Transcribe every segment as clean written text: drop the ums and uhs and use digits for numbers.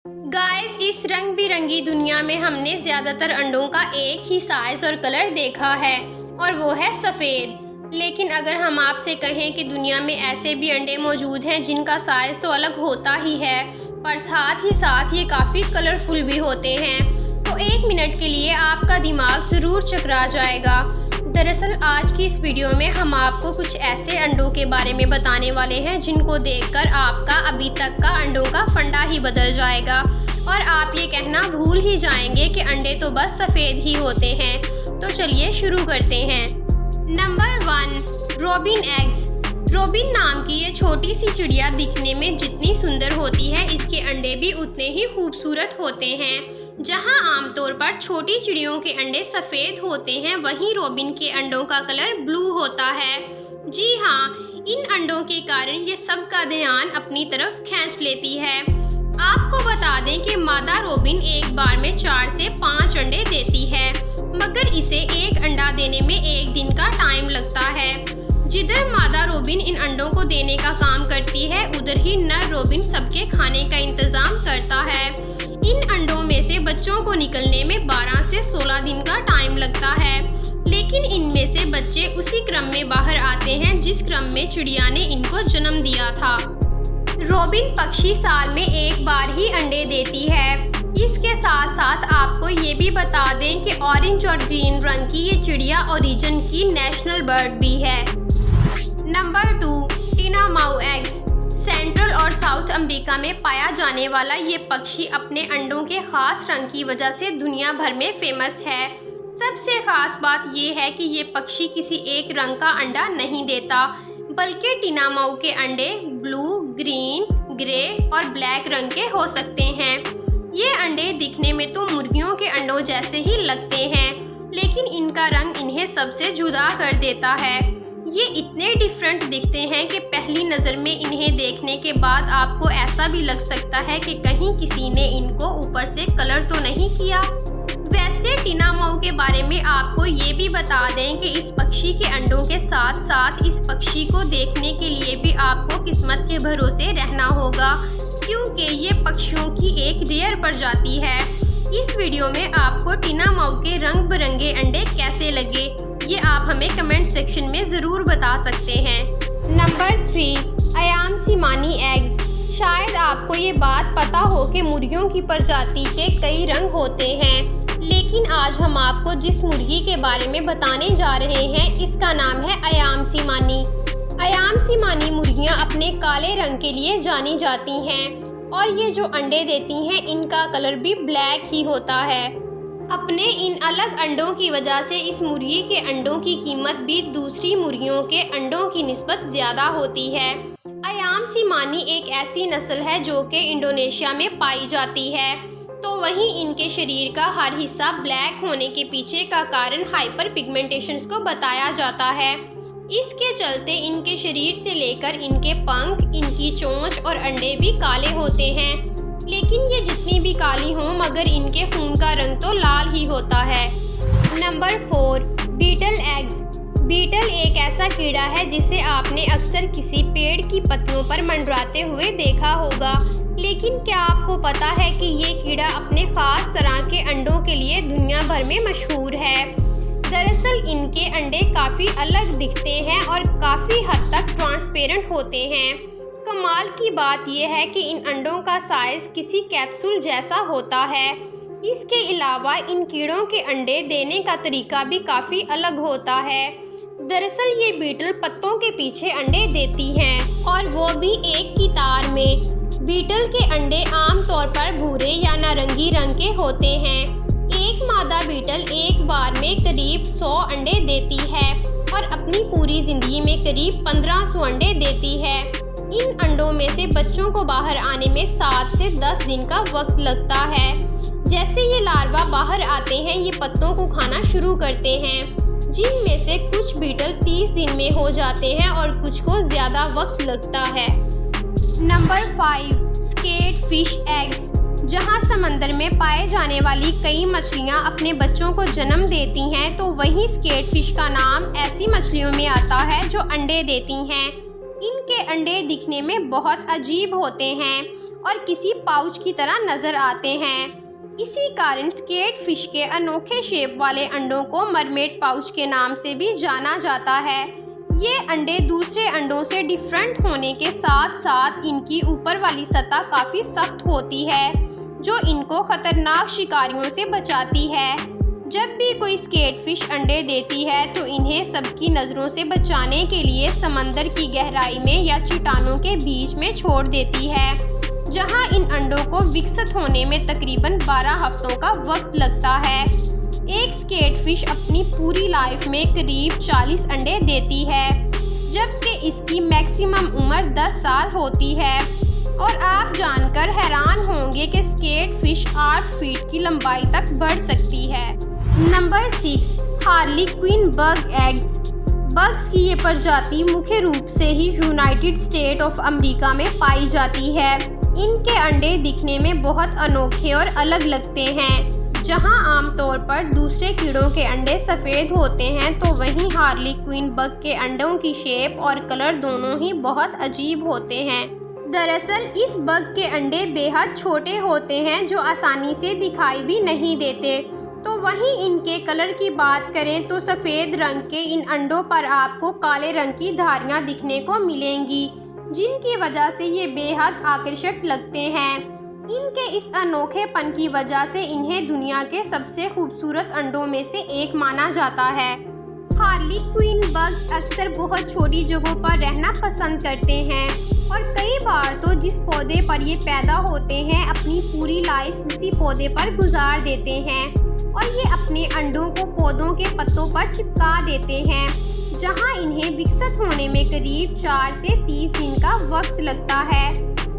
Guys, इस रंग बिरंगी दुनिया में हमने ज़्यादातर अंडों का एक ही साइज़ और कलर देखा है और वो है सफ़ेद। लेकिन अगर हम आपसे कहें कि दुनिया में ऐसे भी अंडे मौजूद हैं जिनका साइज़ तो अलग होता ही है, पर साथ ही साथ ये काफ़ी कलरफुल भी होते हैं, तो एक मिनट के लिए आपका दिमाग ज़रूर चकरा जाएगा। दरअसल आज की इस वीडियो में हम आपको कुछ ऐसे अंडों के बारे में बताने वाले हैं जिनको देखकर आपका अभी तक का अंडों का फंडा ही बदल जाएगा और आप ये कहना भूल ही जाएंगे कि अंडे तो बस सफ़ेद ही होते हैं। तो चलिए शुरू करते हैं। Number 1, robin eggs. रोबिन नाम की ये छोटी सी चिड़िया दिखने में जितनी सुंदर होती है, इसके अंडे भी उतने ही खूबसूरत होते हैं। जहां आमतौर पर छोटी चिड़ियों के अंडे सफ़ेद होते हैं, वहीं रोबिन के अंडों का कलर ब्लू होता है। जी हाँ, इन अंडों के कारण ये सबका ध्यान अपनी तरफ खींच लेती है। आपको बता दें कि मादा रोबिन एक बार में 4 से 5 अंडे देती है, मगर इसे एक अंडा देने में 1 दिन का टाइम लगता है। जिधर मादा रोबिन इन अंडों को देने का काम करती है, उधर ही नर रोबिन सबके खाने का इंतज़ाम करता है। इन अंडों में से बच्चों को निकलने में 12 से 16 दिन का टाइम लगता है, लेकिन इनमें से बच्चे उसी क्रम में बाहर आते हैं जिस क्रम में चिड़िया ने इनको जन्म दिया था। रोबिन पक्षी साल में एक बार ही अंडे देती है। इसके साथ साथ आपको ये भी बता दें कि ऑरेंज और ग्रीन रंग की ये चिड़िया ओरिजिन की नेशनल बर्ड भी है। Number 2, tinamou eggs. सेंट्रल और साउथ अमेरिका में पाया जाने वाला ये पक्षी अपने अंडों के खास रंग की वजह से दुनिया भर में फेमस है। सबसे खास बात ये है कि ये पक्षी किसी एक रंग का अंडा नहीं देता, बल्कि टिनामाऊ के अंडे ब्लू, ग्रीन, ग्रे और ब्लैक रंग के हो सकते हैं। ये अंडे दिखने में तो मुर्गियों के अंडों जैसे ही लगते हैं, लेकिन इनका रंग इन्हें सबसे जुदा कर देता है। ये इतने डिफरेंट दिखते हैं कि पहली नज़र में इन्हें देखने के बाद आपको ऐसा भी लग सकता है कि कहीं किसी ने इनको ऊपर से कलर तो नहीं किया। वैसे टिनामाऊ के बारे में आपको ये भी बता दें कि इस पक्षी के अंडों के साथ साथ इस पक्षी को देखने के लिए भी आपको किस्मत के भरोसे रहना होगा, क्योंकि ये पक्षियों की एक रेयर प्रजाति है। इस वीडियो में आपको टिनामाऊ के रंग बिरंगे अंडे कैसे लगे, ये आप हमें कमेंट सेक्शन में ज़रूर बता सकते हैं। Number 3, Ayam Cemani eggs. शायद आपको ये बात पता हो कि मुर्गियों की प्रजाति के कई रंग होते हैं, लेकिन आज हम आपको जिस मुर्गी के बारे में बताने जा रहे हैं, इसका नाम है अयामसिमानी। अयामसिमानी मुर्गियाँ अपने काले रंग के लिए जानी जाती हैं और ये जो अंडे देती हैं, इनका कलर भी ब्लैक ही होता है। अपने इन अलग अंडों की वजह से इस मुर्गी के अंडों की कीमत भी दूसरी मुर्गियों के अंडों की निस्बत ज़्यादा होती है। अयामसिमानी एक ऐसी नस्ल है जो कि इंडोनेशिया में पाई जाती है, तो वहीं इनके शरीर का हर हिस्सा ब्लैक होने के पीछे का कारण हाइपर पिगमेंटेशन को बताया जाता है। इसके चलते इनके शरीर से लेकर इनके पंख, इनकी चोंच और अंडे भी काले होते हैं, लेकिन ये जितनी भी काली हों, मगर इनके खून का रंग तो लाल ही होता है। Number 4, beetle eggs. बीटल एक ऐसा कीड़ा है जिसे आपने अक्सर किसी पेड़ की पत्तियों पर मंडराते हुए देखा होगा, लेकिन क्या आपको पता है कि ये कीड़ा अपने खास तरह के अंडों के लिए दुनिया भर में मशहूर है। दरअसल इनके अंडे काफ़ी अलग दिखते हैं और काफ़ी हद तक ट्रांसपेरेंट होते हैं। कमाल की बात यह है कि इन अंडों का साइज़ किसी कैप्सूल जैसा होता है। इसके अलावा इन कीड़ों के अंडे देने का तरीका भी काफ़ी अलग होता है। दरअसल ये बीटल पत्तों के पीछे अंडे देती हैं और वो भी एक की तार में। बीटल के अंडे आमतौर पर भूरे या नारंगी रंग के होते हैं। एक मादा बीटल एक बार में करीब 100 अंडे देती है और अपनी पूरी ज़िंदगी में करीब 1500 अंडे देती है। इन अंडों में से बच्चों को बाहर आने में 7 से 10 दिन का वक्त लगता है। जैसे ये लार्वा बाहर आते हैं, ये पत्तों को खाना शुरू करते हैं, जिनमें से कुछ बीटल 30 दिन में हो जाते हैं और कुछ को ज़्यादा वक्त लगता है। Number 5, skate fish eggs. जहां समंदर में पाए जाने वाली कई मछलियां अपने बच्चों को जन्म देती हैं, तो वहीं स्केट फिश का नाम ऐसी मछलियों में आता है जो अंडे देती हैं। इनके अंडे दिखने में बहुत अजीब होते हैं और किसी पाउच की तरह नजर आते हैं। इसी कारण स्केट फिश के अनोखे शेप वाले अंडों को मरमेड पाउच के नाम से भी जाना जाता है। ये अंडे दूसरे अंडों से डिफरेंट होने के साथ साथ इनकी ऊपर वाली सतह काफ़ी सख्त होती है, जो इनको खतरनाक शिकारियों से बचाती है। जब भी कोई स्केट फिश अंडे देती है तो इन्हें सबकी नज़रों से बचाने के लिए समंदर की गहराई में या चट्टानों के बीच में छोड़ देती है, जहां इन अंडों को विकसित होने में तकरीबन 12 हफ्तों का वक्त लगता है। एक स्केट फिश अपनी पूरी लाइफ में करीब 40 अंडे देती है, जबकि इसकी मैक्सिमम उम्र 10 साल होती है। और आप जानकर हैरान होंगे कि स्केट फिश 8 फीट की लंबाई तक बढ़ सकती है। Number 6, harlequin bug eggs. Bugs की ये प्रजाति मुख्य रूप से ही यूनाइटेड स्टेट ऑफ अमेरिका में पाई जाती है। इनके अंडे दिखने में बहुत अनोखे और अलग लगते हैं। जहां आमतौर पर दूसरे कीड़ों के अंडे सफ़ेद होते हैं, तो वहीं हार्लीक्विन बग के अंडों की शेप और कलर दोनों ही बहुत अजीब होते हैं। दरअसल इस बग के अंडे बेहद छोटे होते हैं, जो आसानी से दिखाई भी नहीं देते। तो वहीं इनके कलर की बात करें तो सफ़ेद रंग के इन अंडों पर आपको काले रंग की धारियां दिखने को मिलेंगी, जिनकी वजह से ये बेहद आकर्षक लगते हैं। इनके इस अनोखेपन की वजह से इन्हें दुनिया के सबसे खूबसूरत अंडों में से एक माना जाता है। हार्लीक्विन बग्स अक्सर बहुत छोटी जगहों पर रहना पसंद करते हैं और कई बार तो जिस पौधे पर ये पैदा होते हैं अपनी पूरी लाइफ उसी पौधे पर गुजार देते हैं और ये अपने अंडों को पौधों के पत्तों पर चिपका देते हैं, जहां इन्हें विकसित होने में करीब 4 से 30 दिन का वक्त लगता है।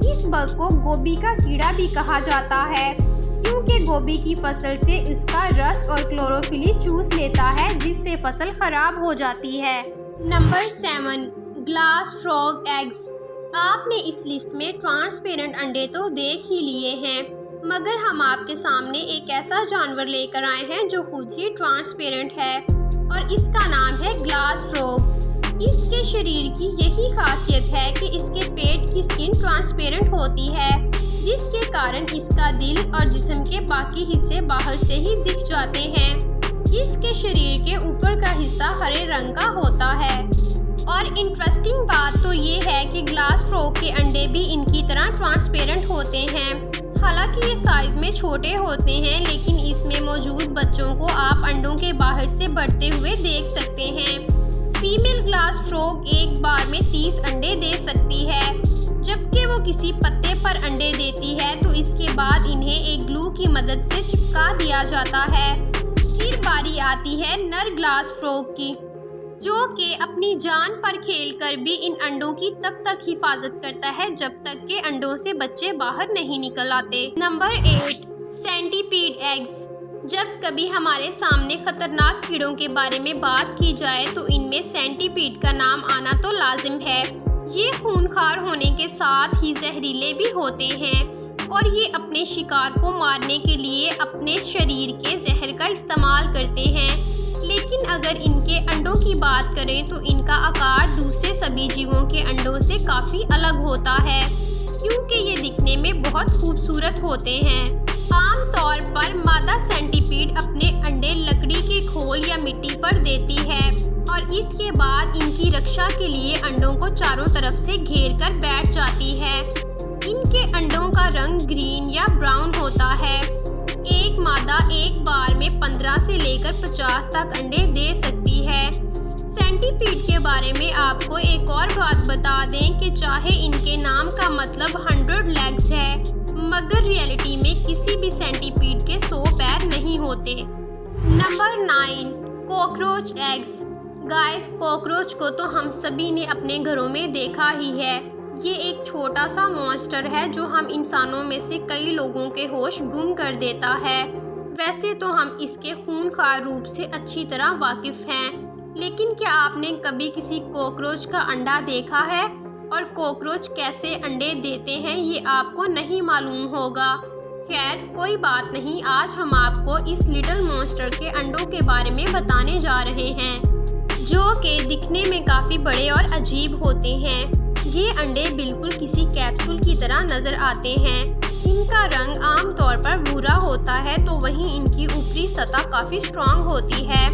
इस बग को गोभी का कीड़ा भी कहा जाता है, क्योंकि गोभी की फसल से इसका रस और क्लोरोफिल चूस लेता है, जिससे फसल खराब हो जाती है। Number 7, glass frog eggs. आपने इस लिस्ट में ट्रांसपेरेंट अंडे तो देख ही लिए हैं, मगर हम आपके सामने एक ऐसा जानवर लेकर आए हैं जो खुद ही ट्रांसपेरेंट है और इसका नाम है ग्लास फ्रॉग। इसके शरीर की यही खासियत है कि इसके पेट की स्किन ट्रांसपेरेंट होती है, जिसके कारण इसका दिल और जिस्म के बाकी हिस्से बाहर से ही दिख जाते हैं। इसके शरीर के ऊपर का हिस्सा हरे रंग का होता है। और इंटरेस्टिंग बात तो ये है कि ग्लास फ्रॉग के अंडे भी इनकी तरह ट्रांसपेरेंट होते हैं। हालांकि ये साइज में छोटे होते हैं, लेकिन इसमें मौजूद बच्चों को आप अंडों के बाहर से बढ़ते हुए देख सकते हैं। फीमेल ग्लास फ्रॉग एक बार में 30 अंडे दे सकती है। जबकि वो किसी पत्ते पर अंडे देती है तो इसके बाद इन्हें एक ग्लू की मदद से चिपका दिया जाता है। फिर बारी आती है नर ग्लास फ्रॉग की, जो कि अपनी जान पर खेलकर भी इन अंडों की तब तक हिफाजत करता है जब तक के अंडों से बच्चे बाहर नहीं निकल आते। Number 8, centipede eggs. जब कभी हमारे सामने खतरनाक कीड़ों के बारे में बात की जाए तो इनमें सेंटीपीड का नाम आना तो लाजिम है। ये खूंखार होने के साथ ही जहरीले भी होते हैं और ये अपने शिकार को मारने के लिए अपने शरीर के जहर का इस्तेमाल करते हैं। लेकिन अगर इनके अंडों की बात करें तो इनका आकार दूसरे सभी जीवों के अंडों से काफ़ी अलग होता है, क्योंकि ये दिखने में बहुत खूबसूरत होते हैं। आमतौर पर मादा सेंटीपीड अपने अंडे लकड़ी के खोल या मिट्टी पर देती है और इसके बाद इनकी रक्षा के लिए अंडों को चारों तरफ से घेर कर बैठ जाती है। इनके अंडों का रंग ग्रीन या ब्राउन होता है। एक मादा एक बार में 15 से लेकर 50 तक अंडे दे सकती है। सेंटीपीड के बारे में आपको एक और बात बता दें कि चाहे इनके नाम का मतलब 100 लेग्स है, मगर रियलिटी में किसी भी सेंटीपीड के 100 पैर नहीं होते। Number 9, cockroach eggs. Guys, cockroach को तो हम सभी ने अपने घरों में देखा ही है। ये एक छोटा सा मॉन्स्टर है जो हम इंसानों में से कई लोगों के होश गुम कर देता है। वैसे तो हम इसके खूंखार रूप से अच्छी तरह वाकिफ हैं, लेकिन क्या आपने कभी किसी कॉकरोच का अंडा देखा है? और कॉकरोच कैसे अंडे देते हैं ये आपको नहीं मालूम होगा। खैर कोई बात नहीं, आज हम आपको इस लिटिल मॉन्स्टर के अंडों के बारे में बताने जा रहे हैं, जो कि दिखने में काफ़ी बड़े और अजीब होते हैं। ये अंडे बिल्कुल किसी कैप्सूल की तरह नजर आते हैं। इनका रंग आमतौर पर भूरा होता है, तो वहीं इनकी ऊपरी सतह काफ़ी स्ट्रॉन्ग होती है।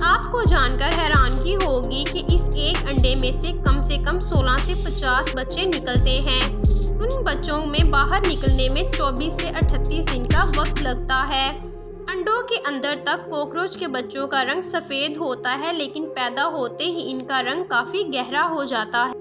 आपको जानकर हैरानगी होगी कि इस एक अंडे में से कम 16 से 50 बच्चे निकलते हैं। उन बच्चों में बाहर निकलने में 24 से 38 दिन का वक्त लगता है। अंडों के अंदर तक कॉकरोच के बच्चों का रंग सफ़ेद होता है, लेकिन पैदा होते ही इनका रंग काफ़ी गहरा हो जाता है।